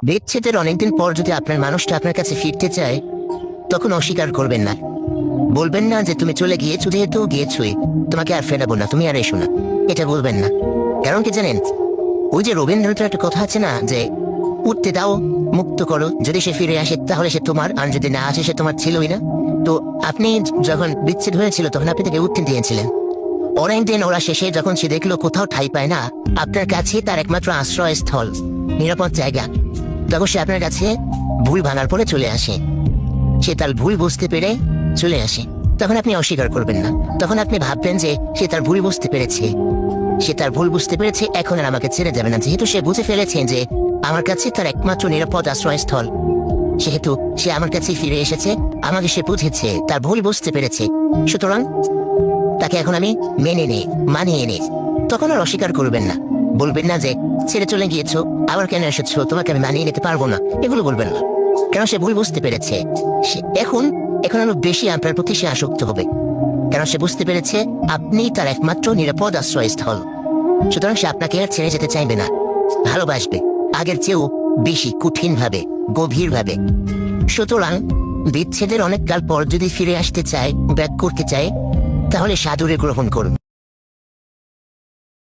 বিচ্ছেদের অনেকদিন পর যদি আপনার মানুষটা আপনার কাছে ফিরতে চায়, তখন অস্বীকার করবেন না। বলবেন না যে তুমি চলে গিয়েছো, যেহেতু গিয়েছোই, তোমাকে আর ফেরাবো না, তুমি আর এসো না। এটা বলবেন না। কারণ কি জানেন, ওই যে রবীন্দ্রনাথের একটা কথা আছে না, যে উঠতে দাও, মুক্ত করো, যদি সে ফিরে আসে তাহলে সে তোমার, আর যদি না আসে সে তোমার ছিলই না। তো আপনি যখন বিচ্ছেদ হয়েছিল তখন আপনি তাকে উঠতে দিয়েছিলেন। অনেকদিন ওরা শেষে যখন সে দেখলো কোথাও ঠাঁই পায় না, আপনার কাছে তার একমাত্র আশ্রয়স্থল, নিরাপদ জায়গা, তখন সে আপনার কাছে ভুল ভাঙার পরে চলে আসে। সে তার ভুল বুঝতে পেরে চলে আসে। তখন আপনি অস্বীকার করবেন না। তখন আপনি ভাববেন যে সে তার ভুল বুঝতে পেরেছে, সে তার ভুল বুঝতে পেরেছে, এখন আর আমাকে ছেড়ে যাবে না। যেহেতু সে বুঝে ফেলেছে যে আমার কাছে তার একমাত্র নিরাপদ আশ্রয়স্থল, সেহেতু সে আমার কাছে ফিরে এসেছে, আমাকে সে বুঝেছে, তার ভুল বুঝতে পেরেছে, সুতরাং তাকে এখন আমি মেনে নেই, মানিয়ে নেই। তখন আর অস্বীকার করবেন না। বলবেন না যে ছেড়ে চলে গিয়েছো, আবার কেন এসেছো, তোমাকে আমি মানিয়ে নিতে পারবো না, এগুলো বলবেন না। কেন সে ভুল বুঝতে পেরেছে। সে এখন এখন আরো বেশি আপনার প্রতি সে আসক্ত হবে, কারণ সে বুঝতে পেরেছে আপনি তার একমাত্র নিরাপদ আশ্রয়স্থল। সুতরাং সে আপনাকে আর ছেড়ে যেতে চাইবে না, ভালোবাসবে আগের চেয়েও বেশি, কঠিন ভাবে, গভীর ভাবে। সুতরাং বিচ্ছেদের অনেক কাল পর যদি ফিরে আসতে চায়, ব্যাক করতে চায়, তাহলে সাদরে গ্রহণ করুন।